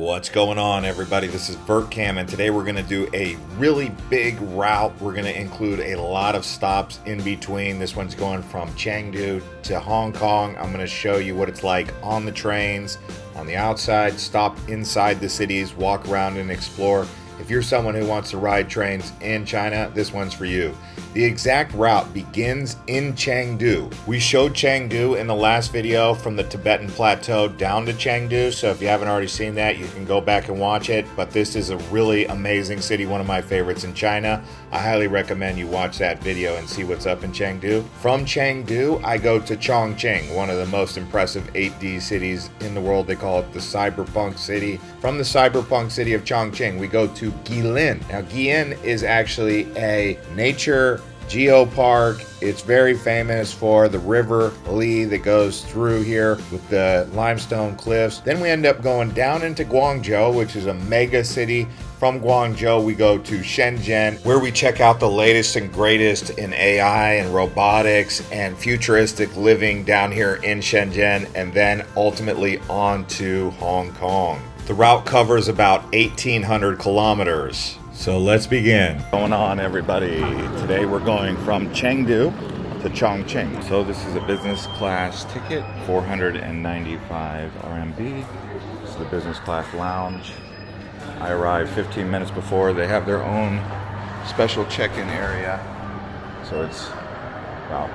What's going on, everybody? This is Virtcam, and today we're going to do a really big route. We're going to include a lot of stops in between. This one's going from Chengdu to Hong Kong. I'm going to show you what it's like on the trains, on the outside, stop inside the cities, walk around and explore. If you're someone who wants to ride trains in China, this one's for you. The exact route begins in Chengdu. We showed Chengdu in the last video from the Tibetan Plateau down to Chengdu, so if you haven't already seen that, you can go back and watch it. But this is a really amazing city, one of my favorites in China. I highly recommend you watch that video and see what's up in Chengdu. From Chengdu, I go to Chongqing, one of the most impressive 8D cities in the world. They call it the cyberpunk city. From the cyberpunk city of Chongqing, we go to Guilin. Now, Guilin is actually a nature geopark. It's very famous for the river Li that goes through here with the limestone cliffs. Then we end up going down into Guangzhou, which is a mega city. From Guangzhou, we go to Shenzhen, where we check out the latest and greatest in AI and robotics and futuristic living down here in Shenzhen, and then ultimately on to Hong Kong. The route covers about 1,800 kilometers. So let's begin. What's going on, everybody? Today we're going from Chengdu to Chongqing. So this is a business class ticket, 495 RMB. This is the business class lounge. I arrived 15 minutes before. They have their own special check-in area. So it's about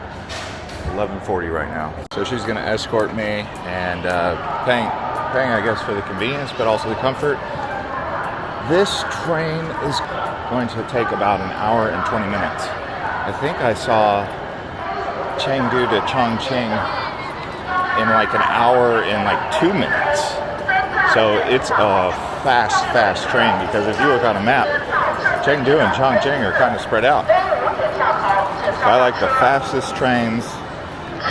11:40 right now. So she's gonna escort me and paying, I guess, for the convenience, but also the comfort. This train is going to take about an hour and 20 minutes. I think I saw Chengdu to Chongqing in like an hour and like 2 minutes. So it's a fast train, because if you look on a map, Chengdu and Chongqing are kind of spread out. So I like the fastest trains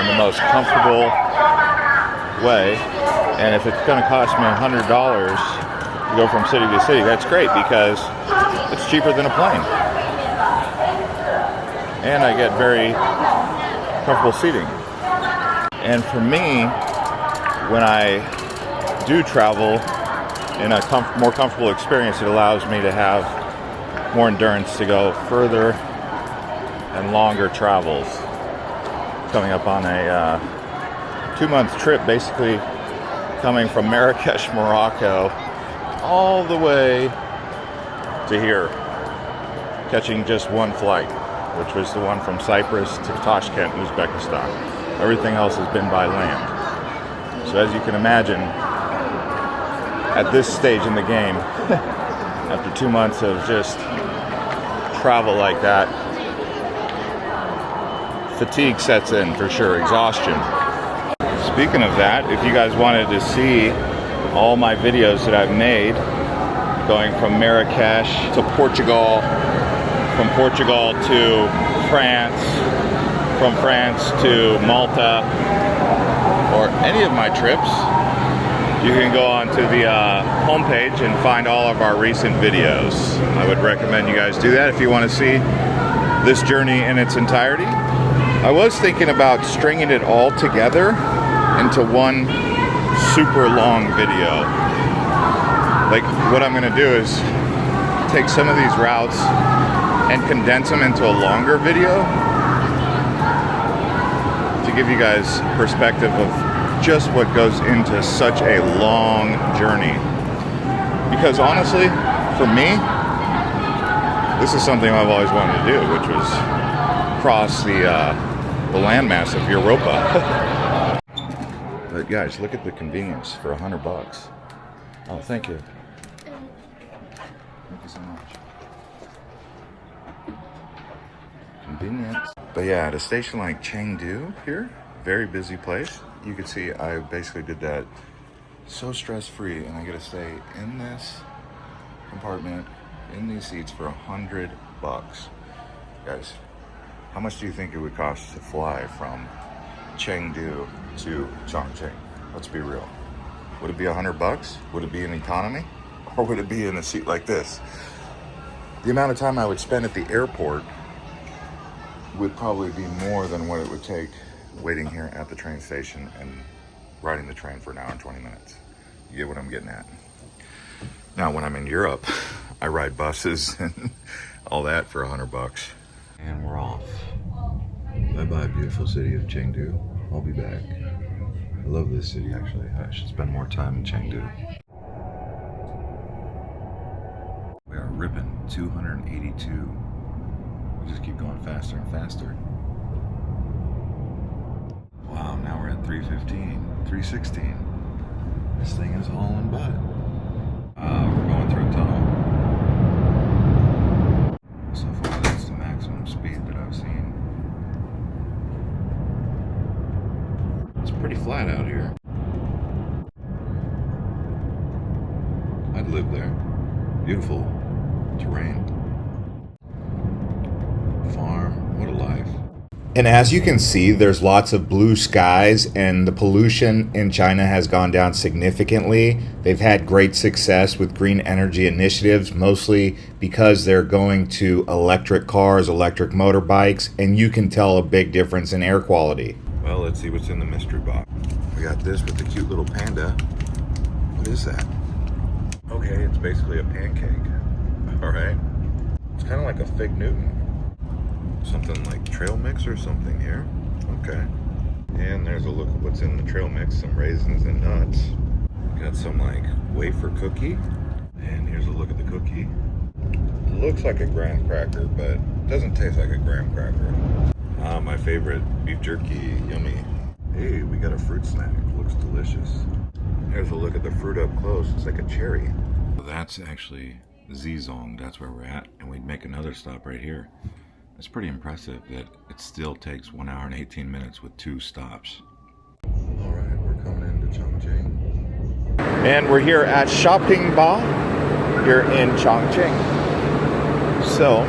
in the most comfortable way. And if it's going to cost me $100 to go from city to city, that's great, because it's cheaper than a plane. And I get very comfortable seating. And for me, when I do travel in a more comfortable experience, it allows me to have more endurance to go further and longer travels. Coming up on a 2-month trip, basically coming from Marrakesh, Morocco, all the way to here, catching just one flight, which was the one from Cyprus to Tashkent, Uzbekistan. Everything else has been by land. So as you can imagine, at this stage in the game, after 2 months of just travel like that, fatigue sets in for sure, exhaustion. Speaking of that, if you guys wanted to see all my videos that I've made going from Marrakesh to Portugal, from Portugal to France, from France to Malta, or any of my trips, you can go on to the homepage and find all of our recent videos. I would recommend you guys do that if you want to see this journey in its entirety. I was thinking about stringing it all together into one super long video. Like, what I'm gonna do is take some of these routes and condense them into a longer video to give you guys perspective of just what goes into such a long journey. Because honestly, for me, this is something I've always wanted to do, which was cross the landmass of Europa. But guys, look at the convenience for $100. Oh, thank you. Thank you so much. Convenience. But yeah, at a station like Chengdu here, very busy place. You can see I basically did that so stress-free, and I get to stay in this compartment, in these seats for $100. Guys, how much do you think it would cost to fly from Chengdu to Chongqing? Let's be real. Would it be $100? Would it be an economy? Or would it be in a seat like this? The amount of time I would spend at the airport would probably be more than what it would take waiting here at the train station and riding the train for an hour and 20 minutes. You get what I'm getting at? Now, when I'm in Europe, I ride buses and all that for $100. And we're off. Bye-bye, beautiful city of Chengdu. I'll be back. I love this city, actually. I should spend more time in Chengdu. We are ripping 282. We just keep going faster and faster. Wow, now we're at 315, 316. This thing is hauling butt. We're going through a tunnel. So far, that's the maximum speed that I've seen. It's pretty flat out here. I'd live there. Beautiful terrain. Farm, what a life. And as you can see, there's lots of blue skies, and the pollution in China has gone down significantly. They've had great success with green energy initiatives, mostly because they're going to electric cars, electric motorbikes, and you can tell a big difference in air quality. Well, let's see what's in the mystery box. We got this with the cute little panda. What is that? Okay, it's basically a pancake. All right. It's kind of like a Fig Newton. Something like trail mix or something here. Okay. And there's a look at what's in the trail mix. Some raisins and nuts. Got some like wafer cookie. And here's a look at the cookie. It looks like a graham cracker, but it doesn't taste like a graham cracker. My favorite, beef jerky. Yummy. Hey, we got a fruit snack. Looks delicious. Here's a look at the fruit up close. It's like a cherry. That's actually Zizong. That's where we're at. And we'd make another stop right here. It's pretty impressive that it still takes 1 hour and 18 minutes with 2 stops. All right, we're coming into Chongqing. And we're here at Shopping Ba here in Chongqing. So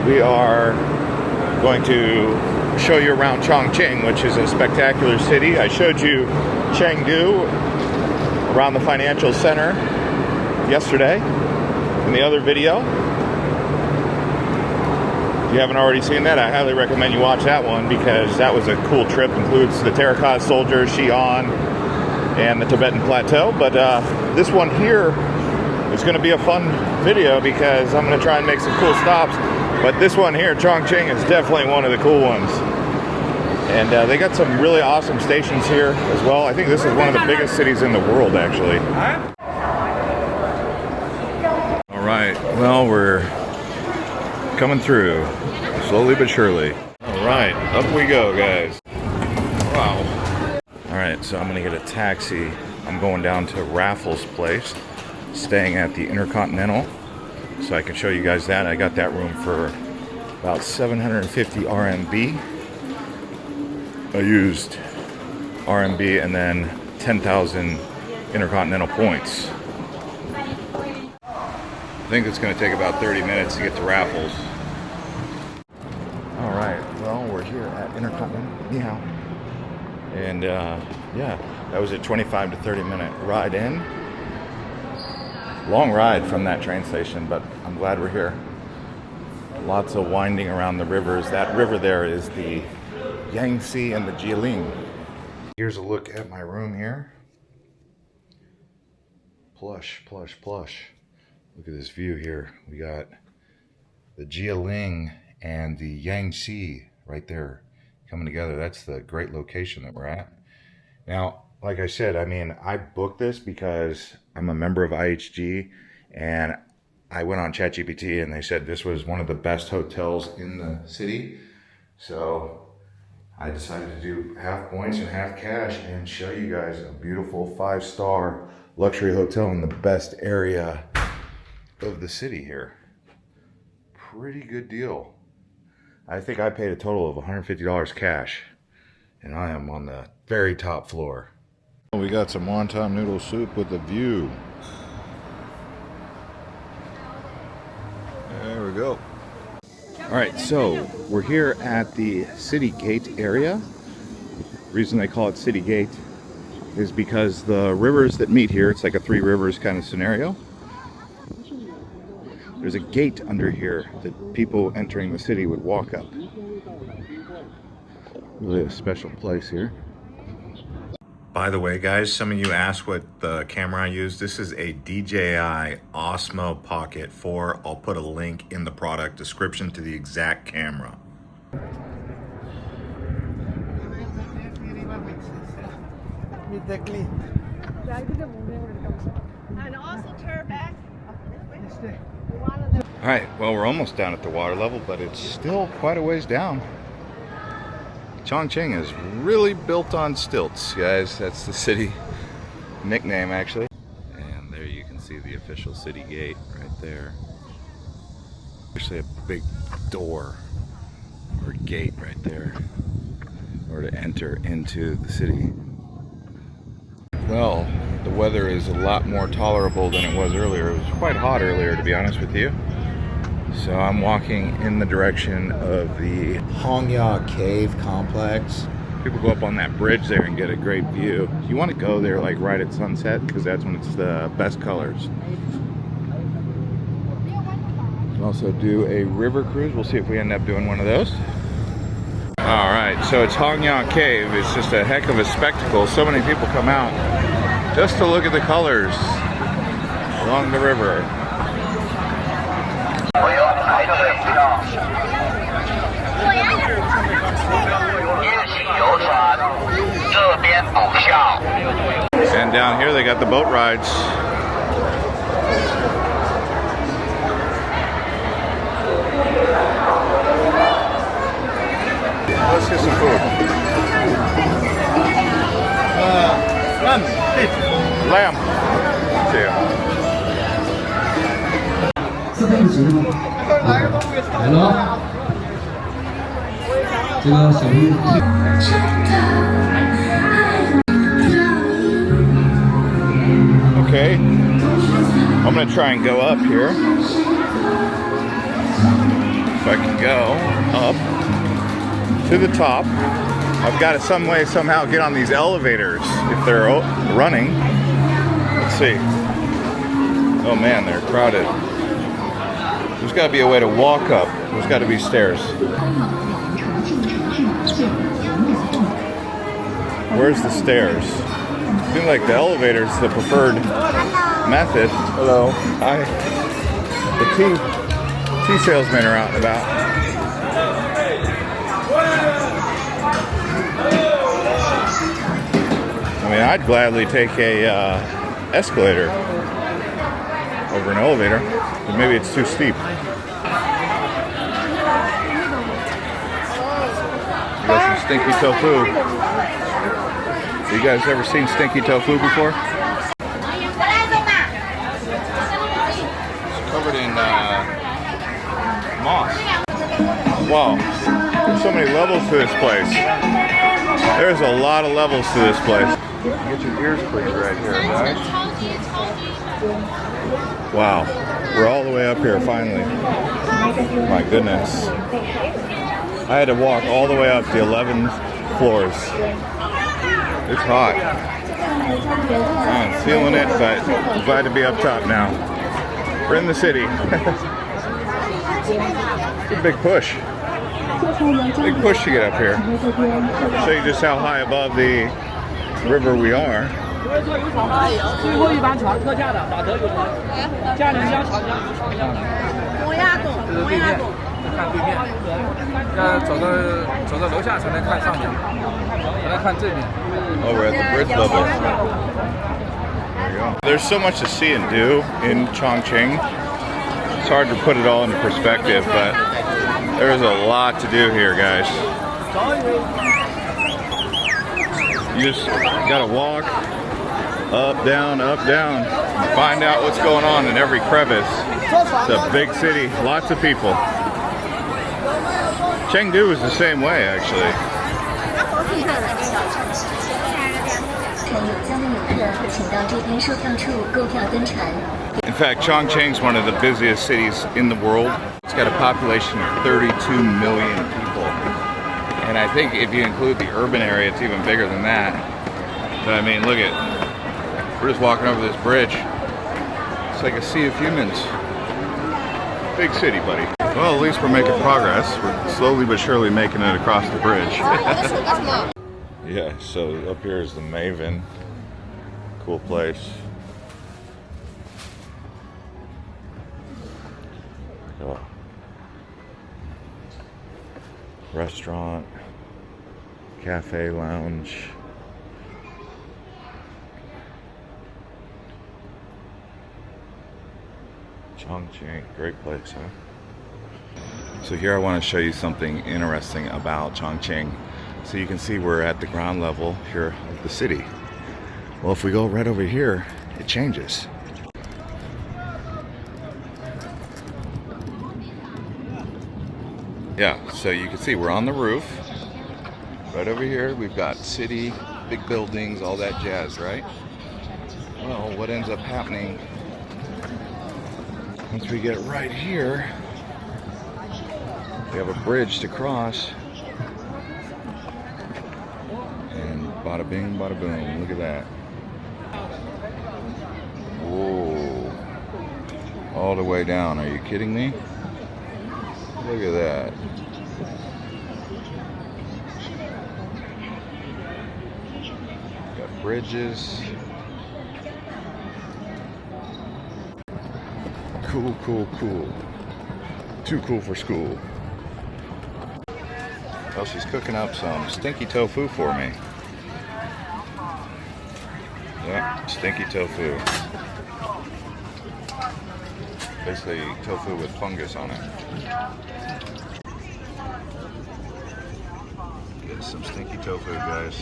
we are going to show you around Chongqing, which is a spectacular city. I showed you Chengdu around the financial center yesterday in the other video. If you haven't already seen that, I highly recommend you watch that one because that was a cool trip. Includes the terracotta soldier, Xi'an, and the Tibetan Plateau. But this one here is going to be a fun video because I'm going to try and make some cool stops. But this one here, Chongqing, is definitely one of the cool ones. And they got some really awesome stations here as well. I think this is one of the biggest cities in the world, actually. All right, well, we're coming through, slowly but surely. All right, up we go, guys. Wow. All right, so I'm gonna get a taxi. I'm going down to Raffles Place, staying at the Intercontinental, so I can show you guys that. I got that room for about 750 RMB. I used RMB and then 10,000 Intercontinental points. I think it's going to take about 30 minutes to get to Raffles. All right, well, we're here at Intercontinental. Meow. And yeah, that was a 25 to 30 minute ride in. Long ride from that train station, but I'm glad we're here. Lots of winding around the rivers. That river there is the Yangtze and the Guilin. Here's a look at my room here. Plush, plush, plush. Look at this view here. We got the Guilin and the Yangtze right there coming together. That's the great location that we're at. Now, like I said, I mean, I booked this because I'm a member of IHG, and I went on ChatGPT and they said this was one of the best hotels in the city. So I decided to do half points and half cash and show you guys a beautiful 5-star luxury hotel in the best area of the city here. Pretty good deal. I think I paid a total of $150 cash, and I am on the very top floor. We got some wonton noodle soup with a view. There we go. All right, so we're here at the City Gate area. The reason they call it City Gate is because the rivers that meet here, it's like a 3 rivers kind of scenario. There's a gate under here that people entering the city would walk up. Really a special place here. By the way, guys, some of you asked what the camera I use. This is a DJI Osmo Pocket 4. I'll put a link in the product description to the exact camera. And also turn back. All right, well, we're almost down at the water level, but it's still quite a ways down. Chongqing is really built on stilts, guys. That's the city nickname, actually. And there you can see the official city gate right there. Actually a big door or gate right there, or to enter into the city. Well, the weather is a lot more tolerable than it was earlier. It was quite hot earlier, to be honest with you. So I'm walking in the direction of the Hongya cave complex. People go up on that bridge there and get a great view. You want to go there like right at sunset because that's when it's the best colors. You can also do a river cruise. We'll see if we end up doing one of those. All right, so it's Hongya Cave. It's just a heck of a spectacle. So many people come out just to look at the colors along the river. And down here they got the boat rides. Let's get some food. Lamb. Yeah. 来了，这个小玉。Okay, I'm gonna try and go up here. If I can go up to the top. I've got to some way somehow get on these elevators if they're running. Let's see. Oh man, they're crowded. There's got to be a way to walk up. There's got to be stairs. Where's the stairs? Seems like the elevator's the preferred method. Hello. Hi. The tea salesmen are out and about. I mean, I'd gladly take a escalator over an elevator, but maybe it's too steep. You got some stinky tofu. You guys ever seen stinky tofu before? It's covered in moss. Wow, there's so many levels to this place. There's a lot of levels to this place. Get your ears cleaned right here, guys. Wow, we're all the way up here finally. My goodness. I had to walk all the way up the 11 floors. It's hot. I'm feeling it, but I'm glad to be up top now. We're in the city. It's a big push. Big push to get up here. Show you just how high above the river we are. Oh, we're at the bridge level. There you go. There's so much to see and do in Chongqing. It's hard to put it all into perspective, but there's a lot to do here, guys. You just gotta walk up, down, and find out what's going on in every crevice. It's a big city, lots of people. Chengdu is the same way, actually. In fact, Chongqing's one of the busiest cities in the world. It's got a population of 32 million people. And I think if you include the urban area, it's even bigger than that. But I mean, look at, we're just walking over this bridge. It's like a sea of humans. Big city, buddy. Well, at least we're making progress. We're slowly but surely making it across the bridge. Yeah, so up here is the Maven. Cool place. Oh. Restaurant, cafe, lounge. Chongqing, great place, huh? So here I want to show you something interesting about Chongqing. So you can see we're at the ground level here of the city. Well, if we go right over here, it changes. Yeah, so you can see we're on the roof. Right over here, we've got city, big buildings, all that jazz, right? Well, what ends up happening once we get right here, we have a bridge to cross. And bada bing, bada boom. Look at that. Whoa. All the way down. Are you kidding me? Look at that. Got bridges. Cool, cool, cool. Too cool for school. Well, she's cooking up some stinky tofu for me. Yeah, stinky tofu. Basically tofu with fungus on it. Get some stinky tofu, guys.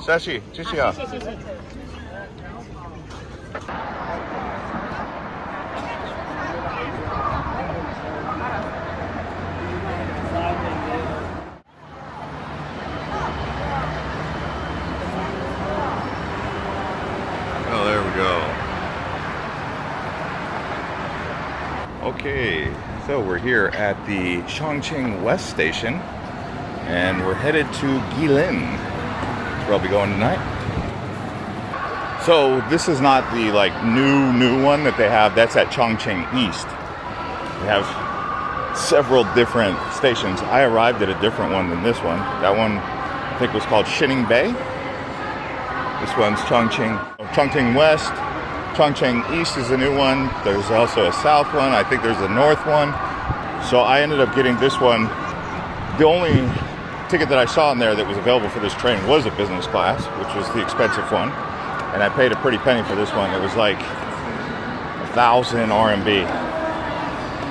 Sashi, Chichia. Oh, there we go. Okay, so we're here at the Chongqing West Station, and we're headed to Guilin. Where I'll be going tonight. So this is not the new one that they have. That's at Chongqing East. They have several different stations. I arrived at a different one than this one. That one I think was called Shining Bay. This one's Chongqing West. Chongqing East is a new one. There's also a south one. I think there's a north one. So I ended up getting this one. The only ticket that I saw in there that was available for this train was a business class, which was the expensive one, and I paid a pretty penny for this one. It was like 1,000 RMB,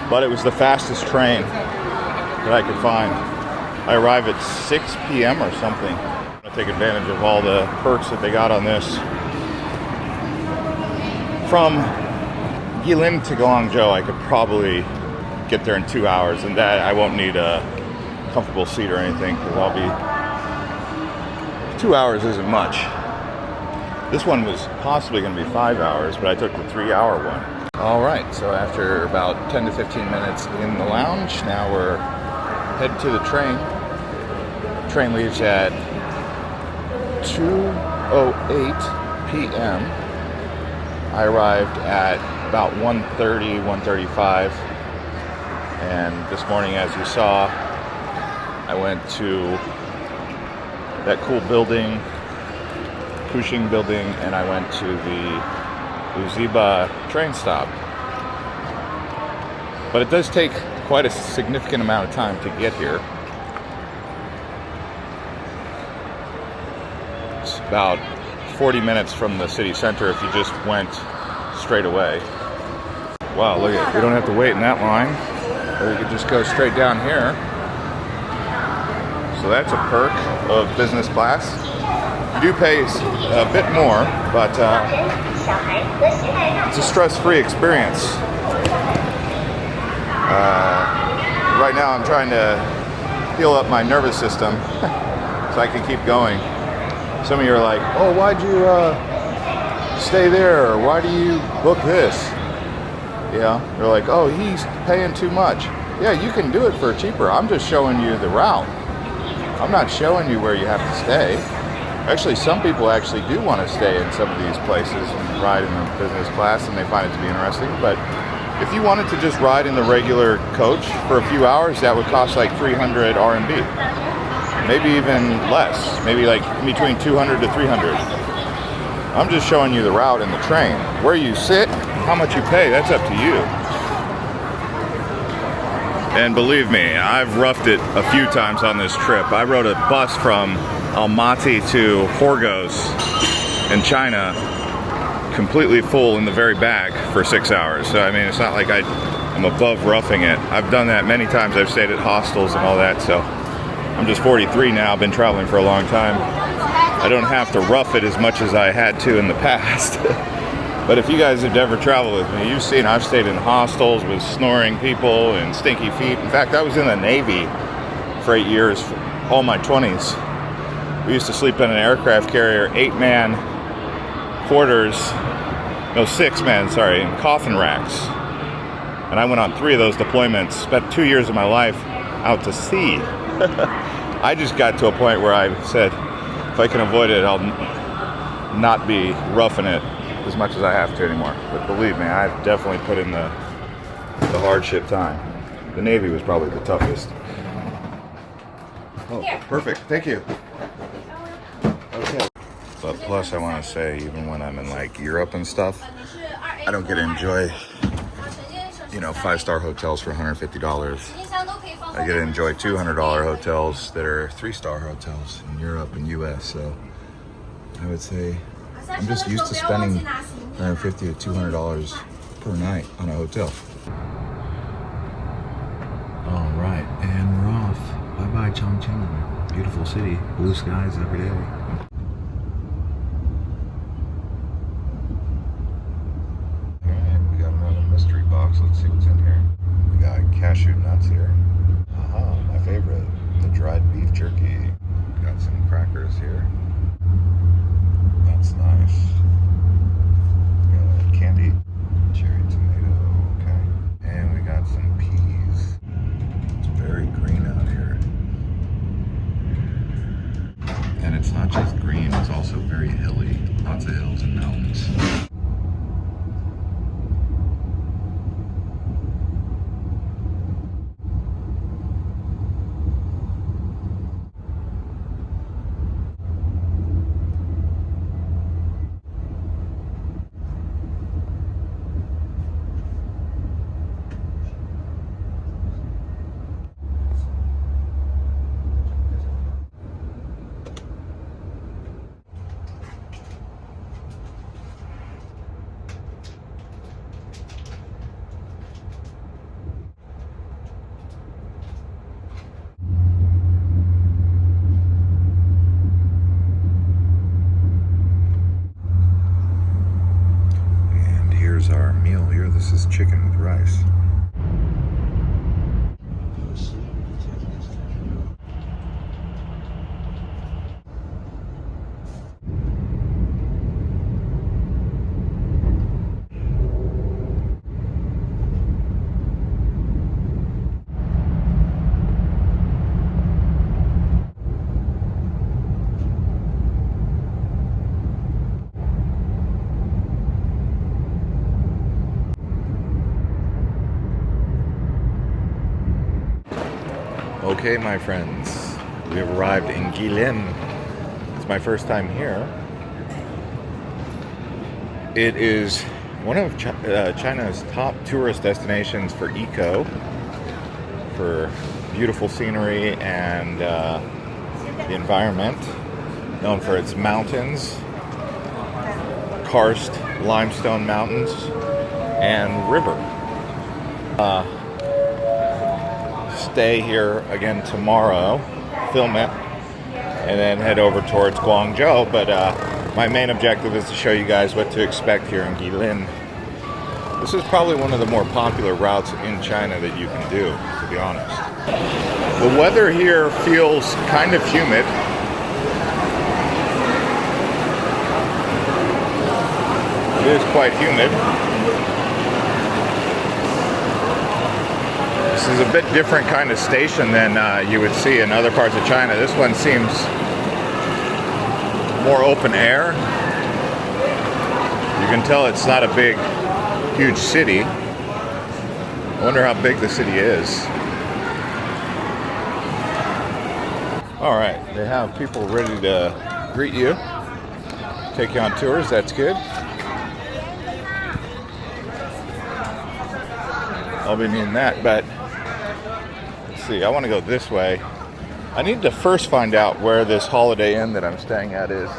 but it was the fastest train that I could find. I arrived at 6 p.m. or something. I'm gonna take advantage of all the perks that they got on this. From Guilin to Guangzhou, I could probably get there in 2 hours, and that I won't need a comfortable seat or anything, because I'll be 2 hours isn't much. This one was possibly going to be 5 hours, but I took the 3-hour one. All right, so after about 10 to 15 minutes in the lounge, now we're headed to the train. The train leaves at 2:08 p.m. I arrived at about 1:30, 1:35, and this morning, as you saw, I went to that cool building, Futian building, and I went to the Uziba train stop. But it does take quite a significant amount of time to get here. It's about 40 minutes from the city center if you just went straight away. Wow, look at it. We don't have to wait in that line. Or we could just go straight down here. So that's a perk of business class. You do pay a bit more, but it's a stress-free experience. Right now I'm trying to heal up my nervous system so I can keep going. Some of you are like, oh, why'd you stay there? Or why do you book this? Yeah, they're like, oh, he's paying too much. Yeah, you can do it for cheaper. I'm just showing you the route. I'm not showing you where you have to stay. Actually, some people actually do want to stay in some of these places and ride in the business class, and they find it to be interesting. But If you wanted to just ride in the regular coach for a few hours, that would cost like 300 RMB. Maybe even less, maybe like between 200 to 300. I'm just showing you the route in the train. Where you sit, how much you pay, that's up to you. And believe me, I've roughed it a few times on this trip. I rode a bus from Almaty to Horgos in China, completely full in the very back for 6 hours. So I mean, it's not like I'm above roughing it. I've done that many times. I've stayed at hostels and all that. So I'm just 43 now. I've been traveling for a long time. I don't have to rough it as much as I had to in the past. But if you guys have ever traveled with me, you've seen I've stayed in hostels with snoring people and stinky feet. In fact, I was in the Navy for 8 years, all my 20s. We used to sleep in an aircraft carrier, 8-man quarters, no, 6-man, sorry, in coffin racks. And I went on 3 of those deployments, spent 2 years of my life out to sea. I just got to a point where I said, if I can avoid it, I'll not be roughing it as much as I have to anymore. But believe me, I've definitely put in the hardship time. The Navy was probably the toughest. Oh, perfect. Thank you. Okay. But plus, I want to say, even when I'm in like Europe and stuff, I don't get to enjoy, you know, 5-star hotels for $150. I get to enjoy $200 hotels that are 3-star hotels in Europe and US. So I would say I'm just used to spending $150 to $200 per night on a hotel. All right, and we're off. Bye-bye, Chongqing. Beautiful city, blue skies every day. Alright, we got another mystery box. Let's see what's in here. We got cashew nuts here. Aha, my favorite, the dried beef jerky. Got some crackers here. That's nice. Got candy, cherry tomato, okay. And we got some peas. It's very green out here. And it's not just green, it's also very hilly. Lots of hills and mountains. Our meal here. This is chicken with rice. Okay, my friends, we have arrived in Guilin. It's my first time here. It is one of China's top tourist destinations for eco, for beautiful scenery and the environment. Known for its mountains, karst limestone mountains, and river. Stay here again tomorrow, film it, and then head over towards Guangzhou. But my main objective is to show you guys what to expect here in Guilin. This is probably one of the more popular routes in China that you can do, to be honest. The weather here feels kind of humid. It is quite humid. This is a bit different kind of station than you would see in other parts of China. This one seems more open air. You can tell it's not a big, huge city. wonder how big the city is. All right, they have people ready to greet you, take you on tours. That's good. I'll be needing that, but let's see. I want to go this way. I need to first find out where this Holiday Inn that I'm staying at is.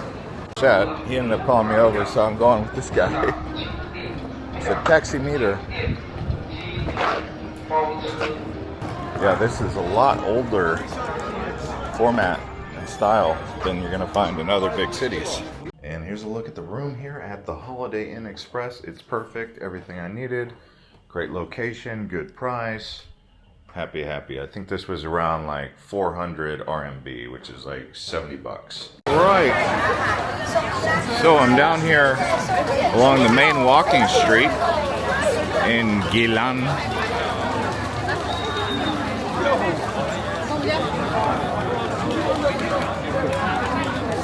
Chat, he ended up calling me over, so I'm going with this guy. It's a taxi meter. Yeah, this is a lot older format and style than you're gonna find in other big cities. And here's a look at the room here at the Holiday Inn Express. It's perfect, everything I needed. Great location, good price. Happy. I think this was around like 400 RMB, which is like 70 bucks. Right. So I'm down here along the main walking street in Guilin.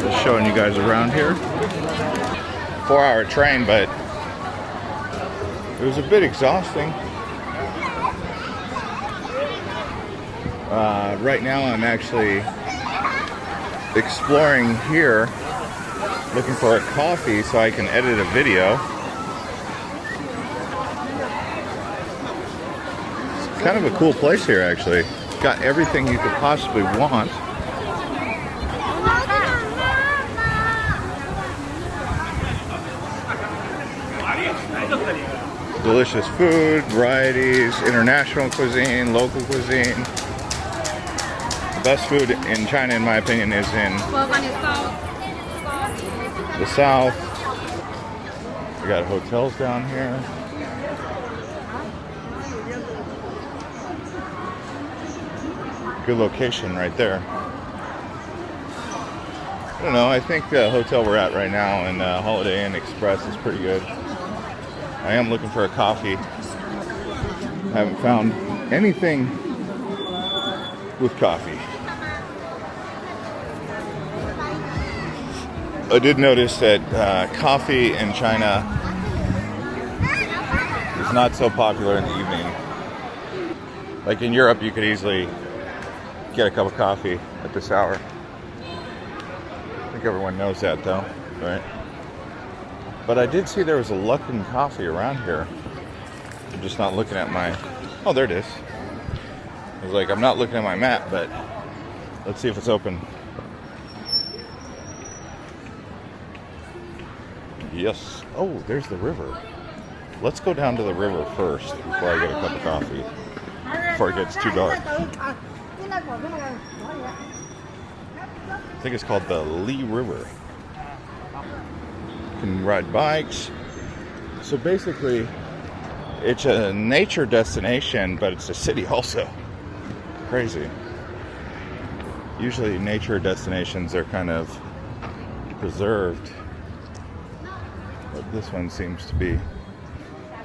Just showing you guys around here. 4-hour train, but it was a bit exhausting. Right now I'm actually exploring here, looking for a coffee so I can edit a video. It's kind of a cool place here actually. Got everything you could possibly want. Delicious food, varieties, international cuisine, local cuisine. The best food in China, in my opinion, is in the south. We got hotels down here. Good location right there. I don't know, I think the hotel we're at right now in Holiday Inn Express is pretty good. I am looking for a coffee. I haven't found anything with coffee. I did notice that coffee in China is not so popular in the evening. Like in Europe, you could easily get a cup of coffee at this hour. I think everyone knows that though, right? But I did see there was a Luckin Coffee around here. I'm just not looking at my... Oh, there it is. I was like, I'm not looking at my map, but let's see if it's open. Yes. Oh, there's the river. Let's go down to the river first before I get a cup of coffee. Before it gets too dark. I think it's called the Li River. You can ride bikes. So basically, it's a nature destination, but it's a city also. Crazy. Usually nature destinations are kind of preserved. But this one seems to be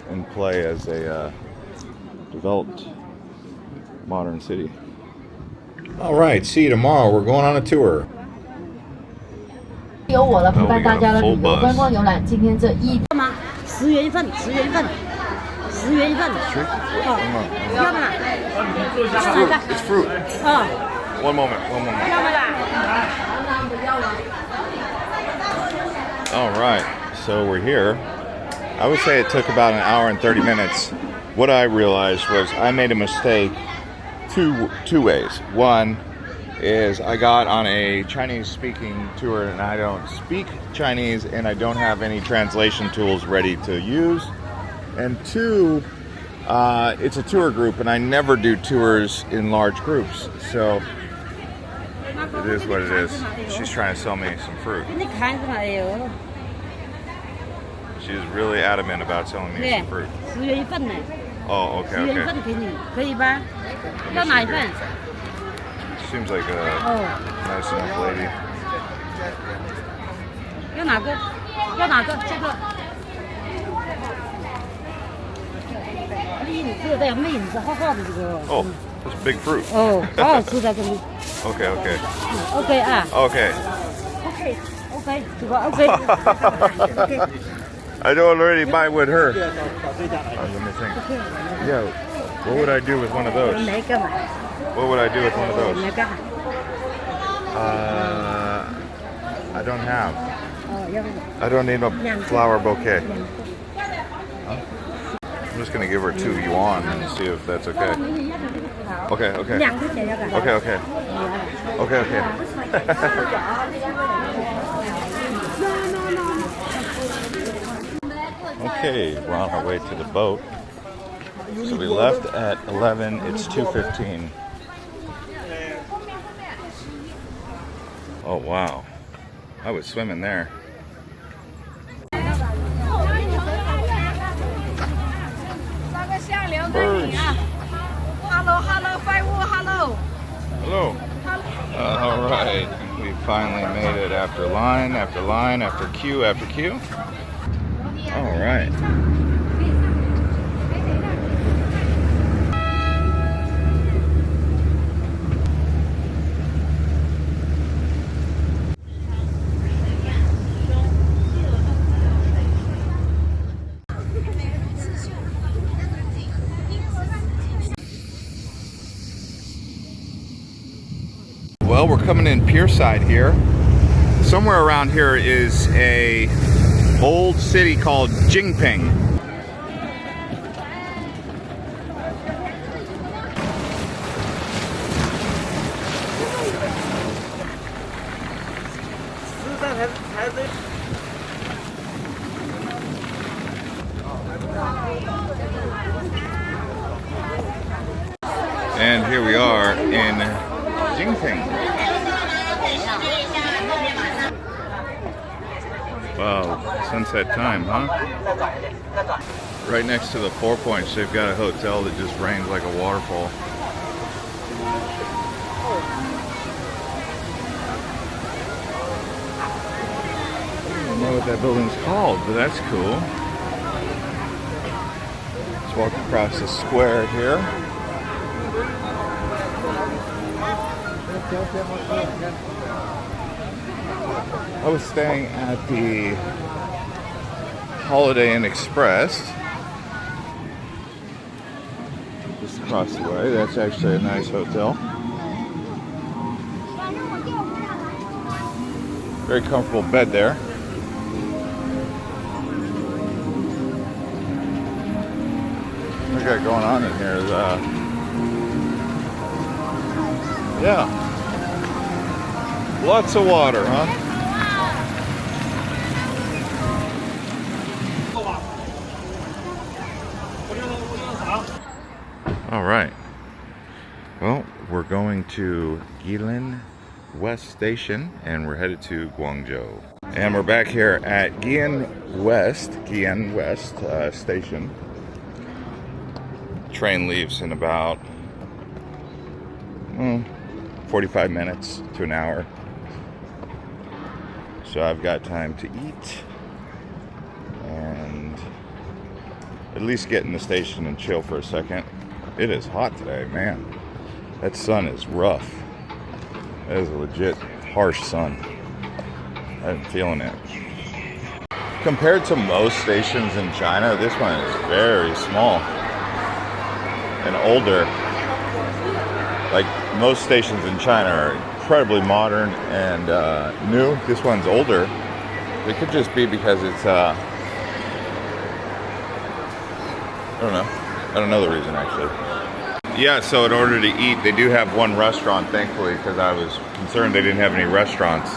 in play as a developed modern city. All right, see you tomorrow. We're going on a tour. 由我来陪伴大家的旅游观光游览，今天这一吗？10元一份，10元一份，10元一份。要不啦？ It's fruit. One moment. 要不啦？ All right, so we're here. I would say it took about an hour and 30 minutes. What I realized was I made a mistake two ways. One is I got on a Chinese speaking tour and I don't speak Chinese and I don't have any translation tools ready to use. And two, it's a tour group and I never do tours in large groups. So it is what it is. She's trying to sell me some fruit. She's really adamant about selling me some fruit. 10元一份呢。 Oh, okay, 10元一 okay. 份给你，可以吧？要哪一份？ Seems like a nice enough lady. 要哪个？要哪个？这个。这个带有妹子厚厚的这个。 Oh, that's big fruit. 哦，好好吃的这个。 Okay. OK 啊。Okay. OK， 这个 OK。 I don't already buy with her. Let me think. Yeah. What would I do with one of those? 哪个嘛？ What would I do with one of those? 哪个？ I don't have. 哦，要不 I don't need a flower bouquet. 2个。 I'm just gonna give her 2 yuan and see if that's okay. Okay, okay. 2个钱要不要？ Okay, okay. Okay, okay. Okay, we're on our way to the boat. So we left at 11, it's 2:15. Oh wow, I was swimming there. Birds. Hello, hello, 5 hello. Hello. All right, we finally made it after line, after line, after queue, after queue. All right. Well, we're coming in pierside here. Somewhere around here is a old city called Chongqing. And here we are in Chongqing. Wow, sunset time, huh? Right next to the 4 Points, they've got a hotel that just rains like a waterfall. I don't know what that building's called, but that's cool. Let's walk across the square here. I was staying at the Holiday Inn Express just across the way. That's actually a nice hotel. Very comfortable bed there. What we got going on in here is yeah, lots of water, huh? All right. Well, we're going to Guilin West Station and we're headed to Guangzhou. And we're back here at Guilin West Station. Train leaves in about 45 minutes to an hour. So I've got time to eat and at least get in the station and chill for a second. It is hot today, man. That sun is rough. That is a legit harsh sun. I'm feeling it. Compared to most stations in China, this one is very small and older. Like most stations in China are incredibly modern and new. This one's older. It could just be because it's I don't know the reason actually. Yeah, so in order to eat, they do have one restaurant, thankfully, because I was concerned they didn't have any restaurants.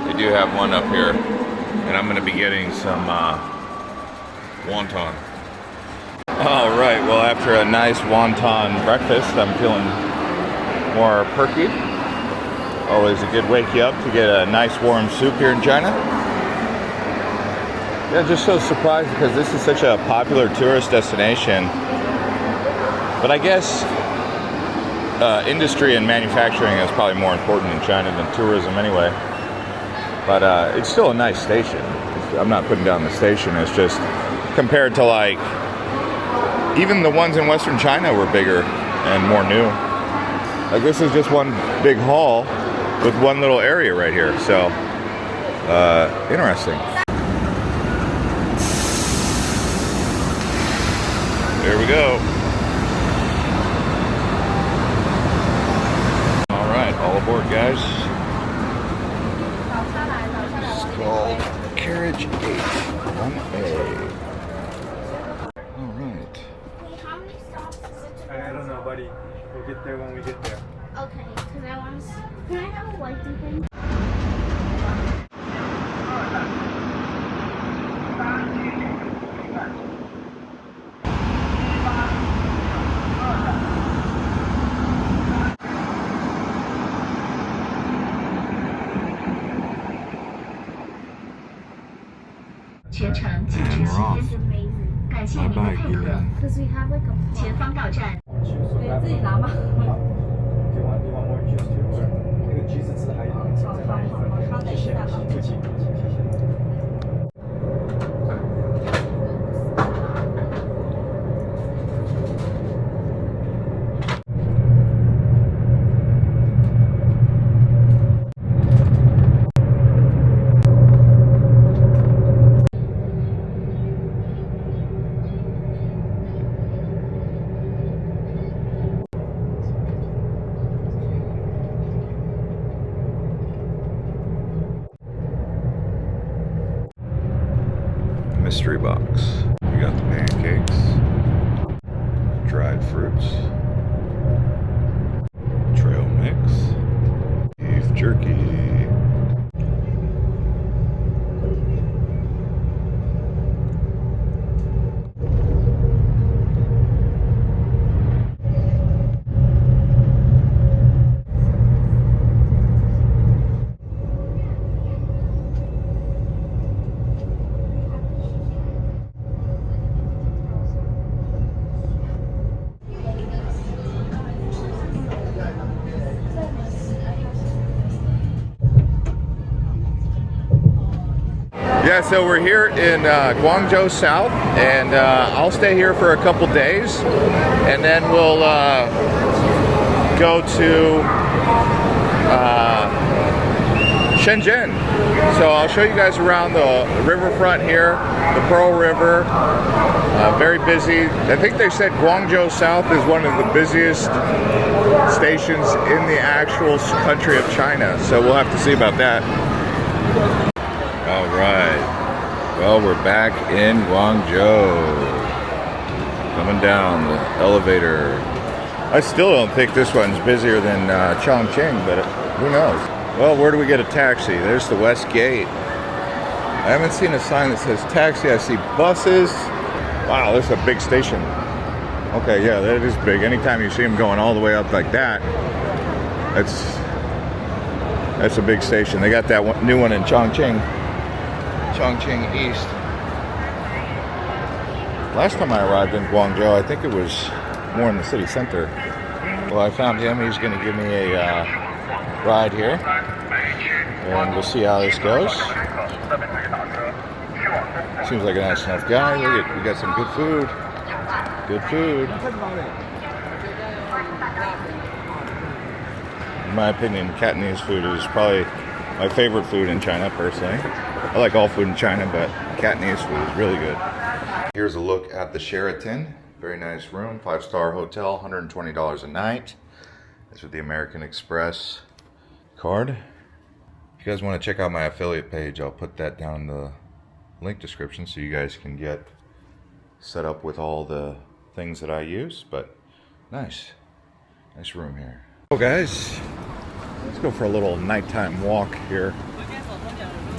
They do have one up here, and I'm gonna be getting some wonton. All right, well, after a nice wonton breakfast, I'm feeling more perky. Always a good wake you up to get a nice warm soup here in China. Yeah, just so surprised because this is such a popular tourist destination. But I guess industry and manufacturing is probably more important in China than tourism anyway. But it's still a nice station. I'm not putting down the station. It's just compared to like, even the ones in Western China were bigger and more new. Like this is just one big hall with one little area right here. So, interesting. There we go. airport, guys. It's called Carriage 8 1A. All right. How many stops is it to I don't know, buddy. We'll get there when we get there. Okay, because I want to. Can I have a white thing? And we're off. Bye-bye, Guilin. Because we have like a. 前方到站。 Do you want more juice too? 那个橘子汁还有再来一份。谢谢，不请，谢谢。 Mystery box. We got the pancakes, dried fruits, trail mix, beef jerky. Yeah, so we're here in Guangzhou South, and I'll stay here for a couple days, and then we'll go to Shenzhen. So I'll show you guys around the riverfront here, the Pearl River. Very busy. I think they said Guangzhou South is one of the busiest stations in the actual country of China, so we'll have to see about that. All right, well, we're back in Guangzhou. Coming down the elevator. I still don't think this one's busier than Chongqing, but who knows? Well, where do we get a taxi? There's the West Gate. I haven't seen a sign that says taxi. I see buses. Wow, this is a big station. Okay, yeah, that is big. Anytime you see them going all the way up like that, that's a big station. They got that new one in Chongqing East. Last time I arrived in Guangzhou, I think it was more in the city center. Well, I found him. He's going to give me a ride here, and we'll see how this goes. Seems like a nice enough guy. Look at, we got some good food. Good food. In my opinion, Cantonese food is probably my favorite food in China, personally. I like all food in China, but Cantonese food is really good. Here's a look at the Sheraton. Very nice room, 5-star hotel, $120 a night. This with the American Express card. If you guys want to check out my affiliate page, I'll put that down in the link description so you guys can get set up with all the things that I use. But nice room here. So guys, let's go for a little nighttime walk here.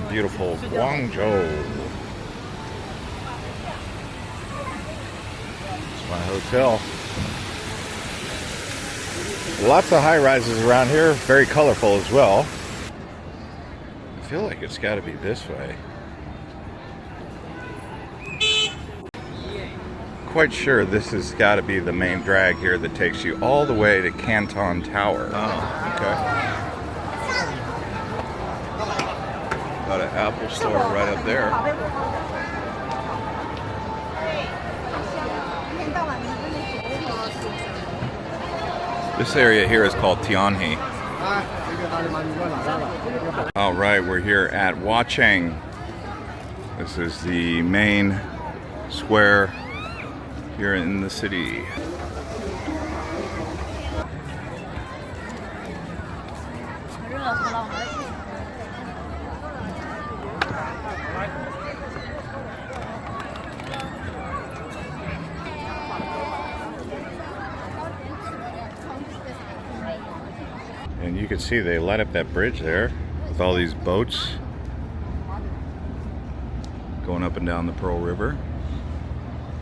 Beautiful Guangzhou. It's my hotel. Lots of high rises around here, very colorful as well. I feel like it's got to be this way. Quite sure this has got to be the main drag here that takes you all the way to Canton Tower. Oh, okay. Got an Apple store right up there. This area here is called Tianhe. All right, we're here at Huacheng. This is the main square here in the city. you can see they light up that bridge there with all these boats going up and down the Pearl River.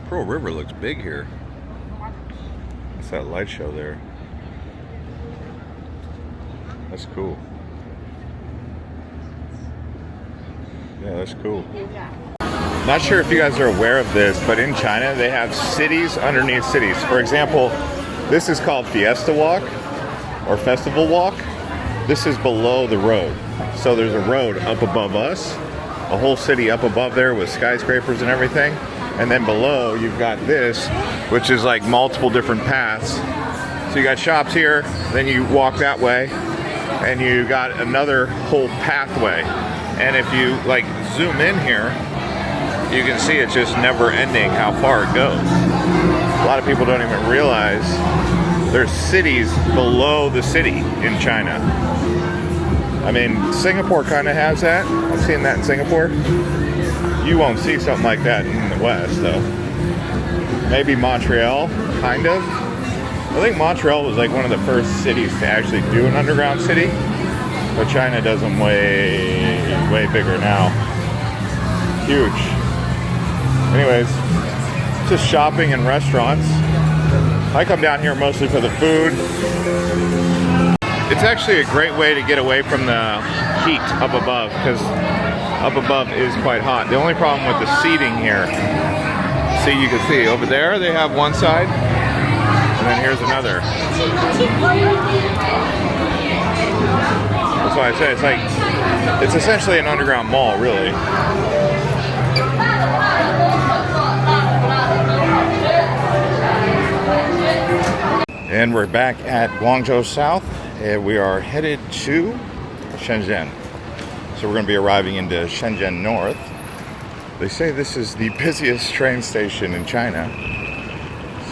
Pearl River looks big here. What's that light show there? That's cool. Yeah, that's cool. Not sure if you guys are aware of this, but in China they have cities underneath cities. For example, this is called Fiesta Walk or Festival Walk. This is below the road. So there's a road up above us, a whole city up above there with skyscrapers and everything. And then below you've got this, which is like multiple different paths. So you got shops here, then you walk that way, and you got another whole pathway. And if you like zoom in here, you can see it's just never ending how far it goes. A lot of people don't even realize there's cities below the city in China. I mean, Singapore kind of has that. I've seen that in Singapore. You won't see something like that in the West, though. Maybe Montreal, kind of. I think Montreal was like one of the first cities to actually do an underground city, but China does them way bigger now. Huge. Anyways, just shopping and restaurants. I come down here mostly for the food. It's actually a great way to get away from the heat up above, because up above is quite hot. The only problem with the seating here, see, you can see over there they have one side, and then here's another. That's why I say it's essentially an underground mall, really. And we're back at Guangzhou South, and we are headed to Shenzhen. So we're going to be arriving into Shenzhen North. They say this is the busiest train station in China,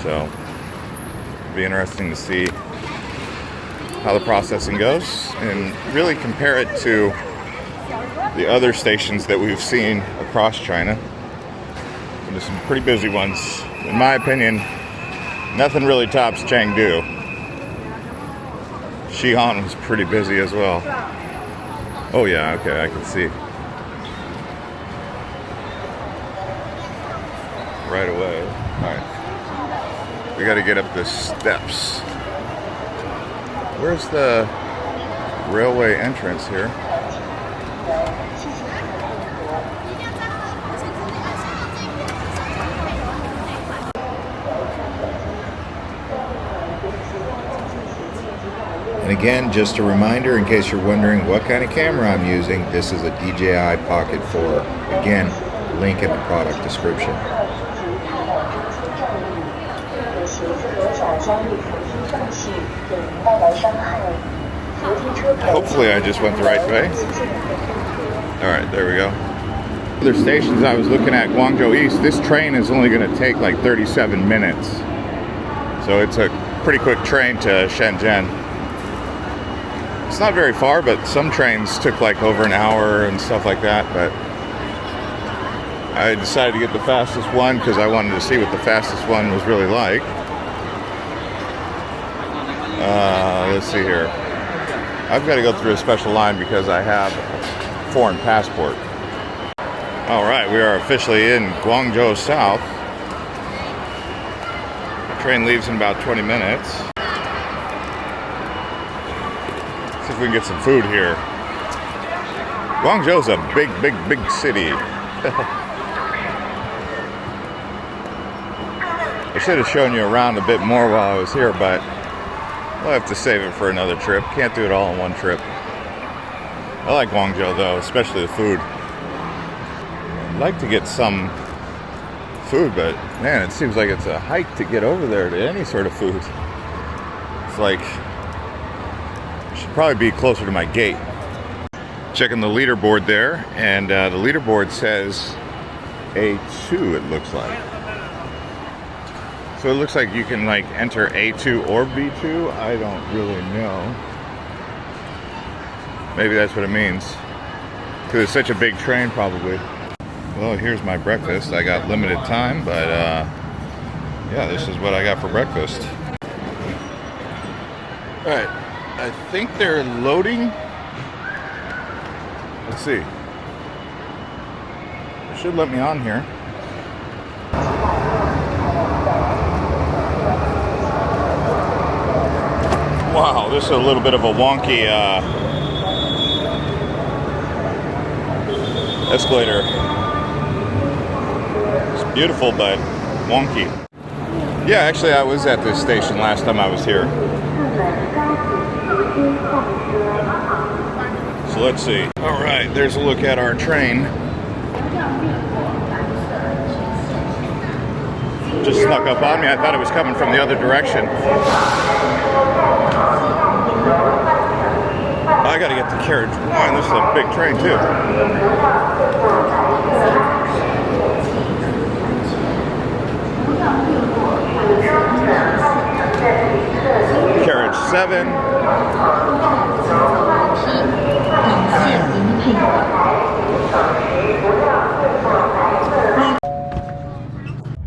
so it'll be interesting to see how the processing goes and really compare it to the other stations that we've seen across China. And there's some pretty busy ones. In my opinion, nothing really tops Chengdu. Xi'an was pretty busy as well. Oh yeah, okay, I can see. Right away. Alright. We gotta get up the steps. Where's the railway entrance here? And again, just a reminder, in case you're wondering what kind of camera I'm using, this is a DJI Pocket 4. Again, link in the product description. Hopefully I just went the right way. Alright, there we go. Other stations I was looking at, Guangzhou East, this train is only going to take like 37 minutes. So it's a pretty quick train to Shenzhen. It's not very far, but some trains took like over an hour and stuff like that, but I decided to get the fastest one because I wanted to see what the fastest one was really like. Let's see here. I've got to go through a special line because I have a foreign passport. Alright, we are officially in Guangzhou South. The train leaves in about 20 minutes. See if we can get some food here. Guangzhou's a big city. I should have shown you around a bit more while I was here, but we'll have to save it for another trip. Can't do it all in one trip. I like Guangzhou though, especially the food. I'd like to get some food, but man, it seems like it's a hike to get over there to any sort of food. It's like, I should probably be closer to my gate. Checking the leaderboard there, and the leaderboard says A2, it looks like. So it looks like you can like enter A2 or B2. I don't really know. Maybe that's what it means. Because it's such a big train, probably. Well, here's my breakfast. I got limited time, but yeah, this is what I got for breakfast. Alright, I think they're loading. Let's see. They should let me on here. Wow, this is a little bit of a wonky escalator. It's beautiful, but wonky. Yeah, actually, I was at this station last time I was here. So let's see. All right, there's a look at our train. Just snuck up on me. I thought it was coming from the other direction. I gotta get to carriage one. This is a big train too. Carriage 7.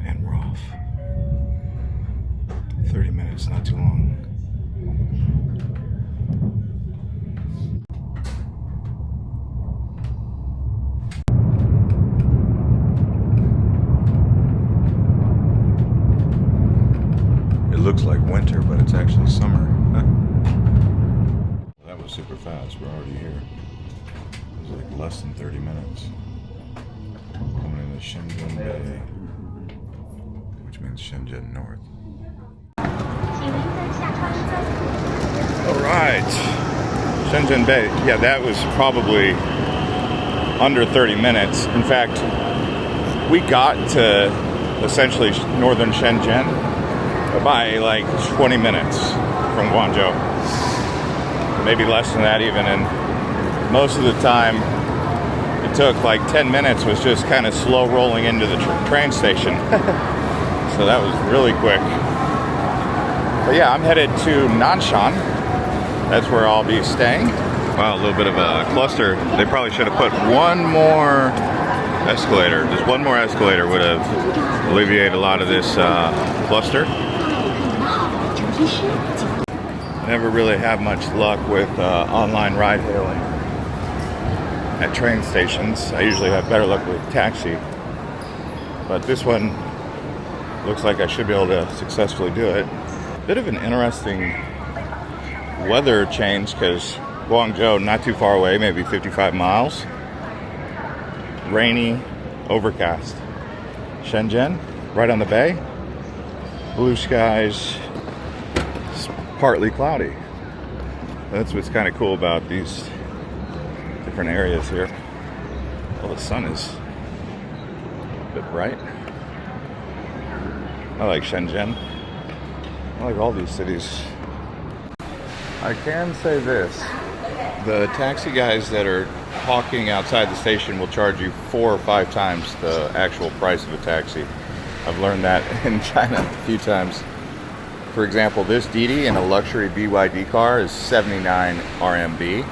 And we're off. 30 minutes, not too long. It looks like winter, but it's actually summer. That was super fast. We're already here. It was like less than 30 minutes. Coming into Shenzhen Bay, which means Shenzhen North. All right, Shenzhen Bay. Yeah, that was probably under 30 minutes. In fact, we got to essentially northern Shenzhen by like 20 minutes from Guangzhou. Maybe less than that even, and most of the time it took like 10 minutes was just kind of slow rolling into the train station. So that was really quick. But yeah, I'm headed to Nanshan. That's where I'll be staying. Wow, a little bit of a cluster. They probably should have put one more escalator. Just one more escalator would have alleviated a lot of this cluster. Never really have much luck with online ride hailing at train stations. I usually have better luck with taxi, but this one looks like I should be able to successfully do it. Bit of an interesting weather change because Guangzhou, not too far away, maybe 55 miles. Rainy, overcast. Shenzhen, right on the bay. Blue skies, partly cloudy. That's what's kind of cool about these different areas here. Well, the sun is a bit bright. I like Shenzhen. I like all these cities. I can say this. The taxi guys that are hawking outside the station will charge you 4 or 5 times the actual price of a taxi. I've learned that in China a few times. For example, this Didi in a luxury BYD car is 79 RMB.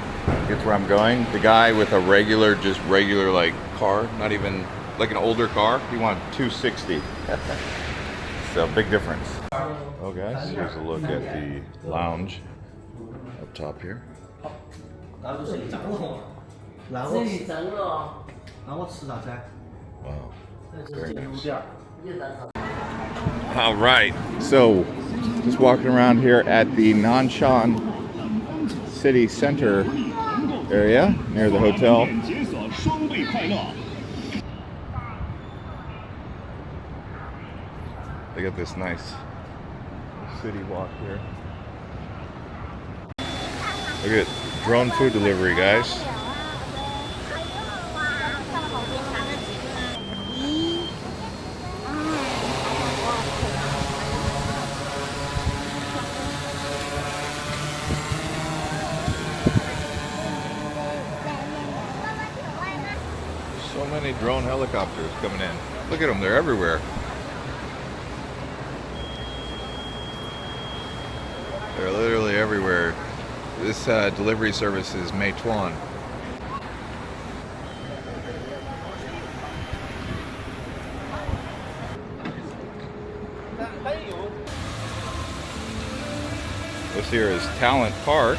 Gets where I'm going. The guy with a regular like car, not even like an older car, he wanted 260. So big difference. Oh guys, here's a look at the lounge up top here. Wow. Very nice. All right, so just walking around here at the Nanshan city center area near the hotel. They got this nice city walk here. Look at drone food delivery, guys. So many drone helicopters coming in. Look at them, they're everywhere. They're literally everywhere. This delivery service is Meituan. This here is Talent Park.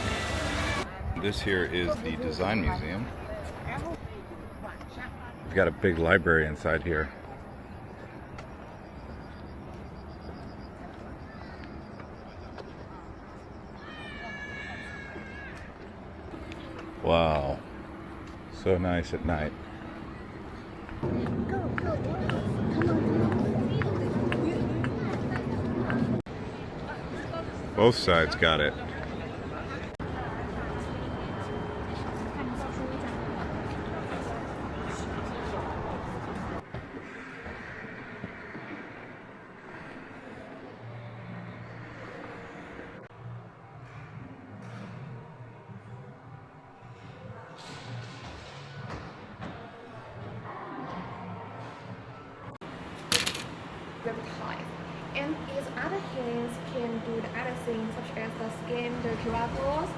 This here is the Design Museum. We've got a big library inside here. Wow, so nice at night. Both sides got it. And its other hands can do the other things such as the scan the QR codes.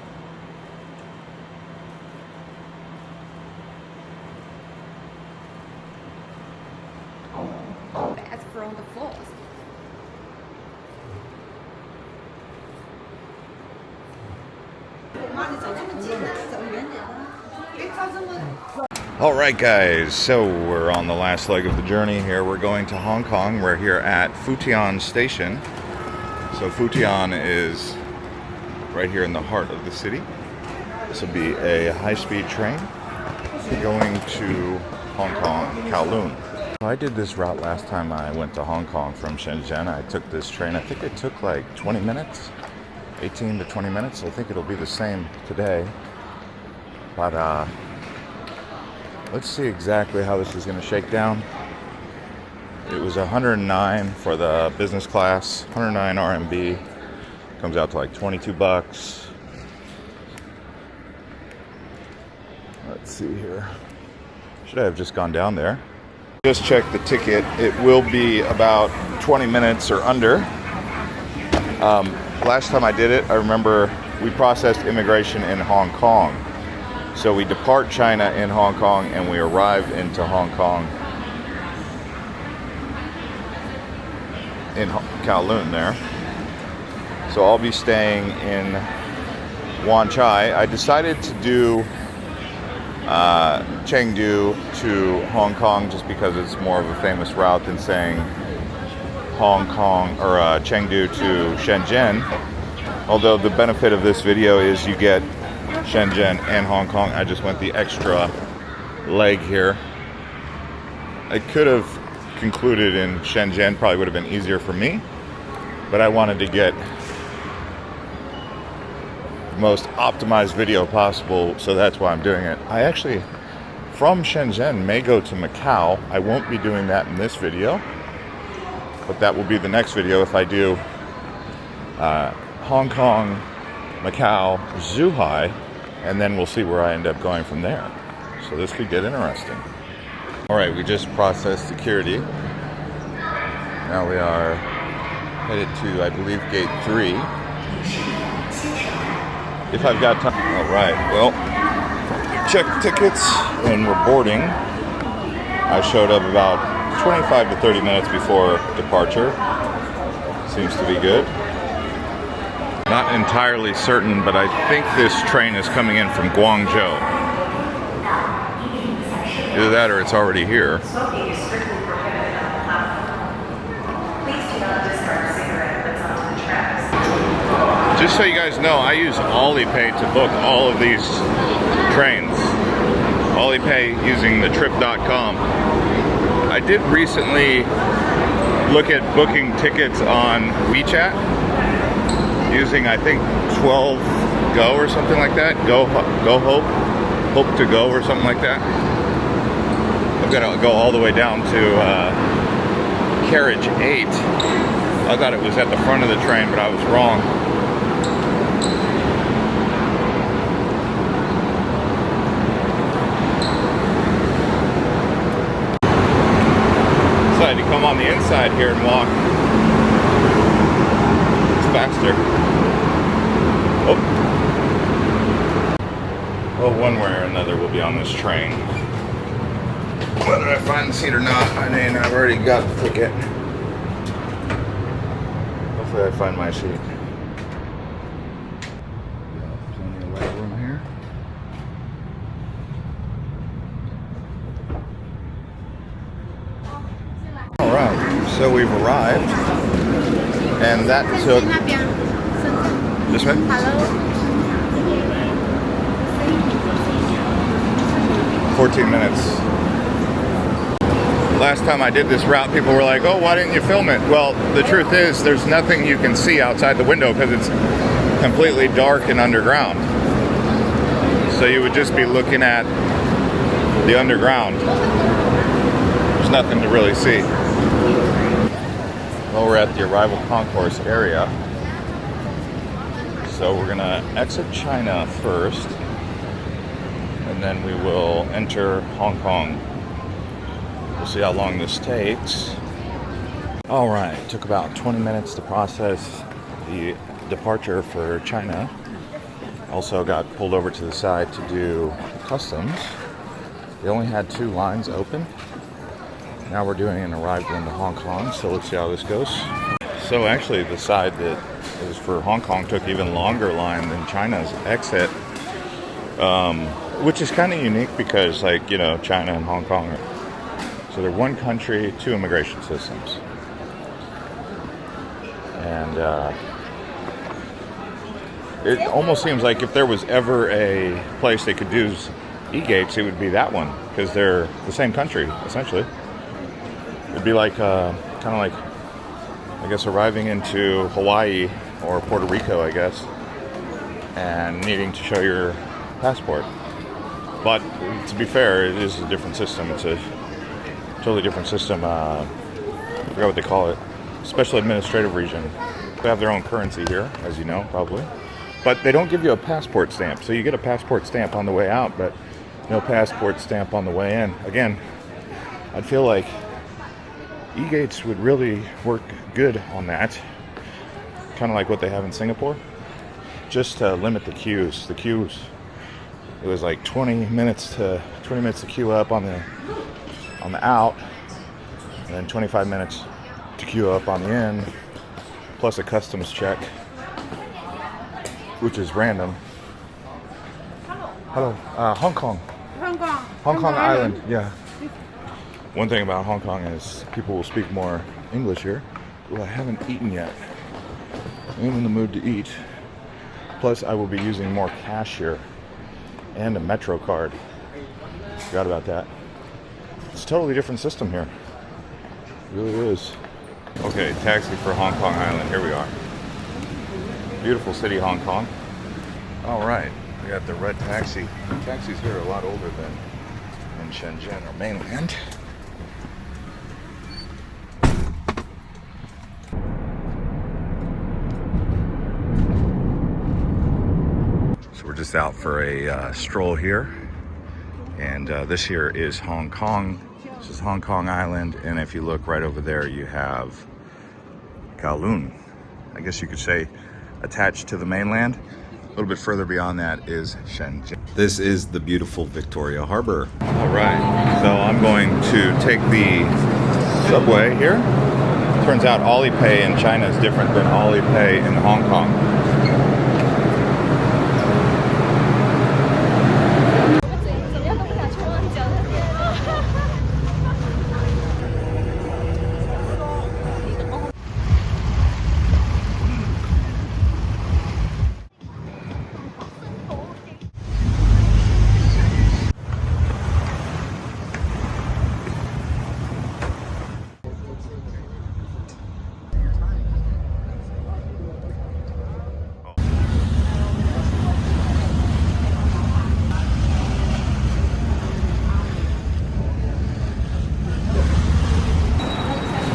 That's from the force. All right, guys, so we're on the last leg of the journey here. We're going to Hong Kong. We're here at Futian Station. So Futian is right here in the heart of the city. This will be a high-speed train going to Hong Kong, Kowloon. I did this route last time I went to Hong Kong from Shenzhen. I took this train. I think it took like 20 minutes, 18 to 20 minutes. I think it'll be the same today. But let's see exactly how this is going to shake down. It was 109 for the business class, 109 RMB. Comes out to like 22 bucks. Let's see here. Should I have just gone down there? Just checked the ticket. It will be about 20 minutes or under. Last time I did it, I remember we processed immigration in Hong Kong. So we depart China in Hong Kong and we arrive into Hong Kong in Kowloon there. So I'll be staying in Wan Chai. I decided to do Chengdu to Hong Kong just because it's more of a famous route than saying Hong Kong or Chengdu to Shenzhen. Although the benefit of this video is you get Shenzhen and Hong Kong. I just went the extra leg here. I could have concluded in Shenzhen, probably would have been easier for me, but I wanted to get the most optimized video possible, so that's why I'm doing it. I actually, from Shenzhen, may go to Macau. I won't be doing that in this video, but that will be the next video if I do Hong Kong, Macau, Zhuhai, and then we'll see where I end up going from there. So this could get interesting. All right, we just processed security. Now we are headed to, I believe, gate 3. If I've got time. All right, well, check tickets and we're boarding. I showed up about 25 to 30 minutes before departure. Seems to be good. Not entirely certain, but I think this train is coming in from Guangzhou. Either that or it's already here. Just so you guys know, I use Alipay to book all of these trains. Alipay using the trip.com. I did recently look at booking tickets on WeChat using, I think, 12 Go or something like that. Go Hope to Go or something like that. I've got to go all the way down to carriage 8. I thought it was at the front of the train, but I was wrong. Decided to come on the inside here and walk. It's faster. Oh. Well, one way or another we'll be on this train. Whether I find the seat or not, I mean, I've already got the ticket. Hopefully I find my seat. Alright, so we've arrived, and that took this way? 14 minutes. Last time I did this route, people were like, oh, why didn't you film it? Well, the truth is, there's nothing you can see outside the window because it's completely dark and underground. So you would just be looking at the underground. There's nothing to really see. Well, we're at the arrival concourse area. So we're gonna exit China first, and then we will enter Hong Kong. We'll see how long this takes. All right, it took about 20 minutes to process the departure for China. Also got pulled over to the side to do customs. They only had 2 lines open. Now we're doing an arrival into Hong Kong, so let's see how this goes. So actually the side that is for Hong Kong took even longer line than China's exit, which is kind of unique because, like, you know, China and Hong Kong are, so they're one country, 2 immigration systems. And it almost seems like if there was ever a place they could do e-gates, it would be that one, because they're the same country, essentially. It'd be like, kind of like, I guess, arriving into Hawaii or Puerto Rico, I guess, and needing to show your passport. But to be fair, it is a different system. It's a totally different system. I forgot what they call it. Special Administrative Region. They have their own currency here, as you know, probably. But they don't give you a passport stamp. So you get a passport stamp on the way out, but no passport stamp on the way in. Again, I'd feel like e-gates would really work good on that. Kind of like what they have in Singapore. Just to limit the queues. The queues, it was like 20 minutes to queue up on the out, and then 25 minutes to queue up on the in, plus a customs check, which is random. Hello, Hong Kong. Hong Kong Island, yeah. One thing about Hong Kong is people will speak more English here. Well, I haven't eaten yet. I'm in the mood to eat. Plus, I will be using more cash here and a Metro card. Forgot about that. It's a totally different system here. It really is. Okay, taxi for Hong Kong Island. Here we are. Beautiful city, Hong Kong. All right, we got the red taxi. Taxis here are a lot older than in Shenzhen or mainland. So we're just out for a stroll here. And this here is Hong Kong. This is Hong Kong Island. And if you look right over there, you have Guilin. I guess you could say attached to the mainland. A little bit further beyond that is Shenzhen. This is the beautiful Victoria Harbor. All right, so I'm going to take the subway here. Turns out Alipay in China is different than Alipay in Hong Kong.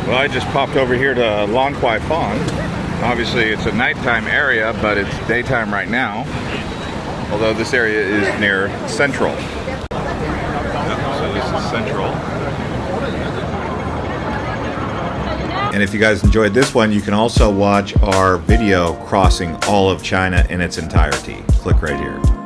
Well, I just popped over here to Long Kwai Fong. Obviously, it's a nighttime area, but it's daytime right now. Although this area is near Central. So this is Central. And if you guys enjoyed this one, you can also watch our video crossing all of China in its entirety. Click right here.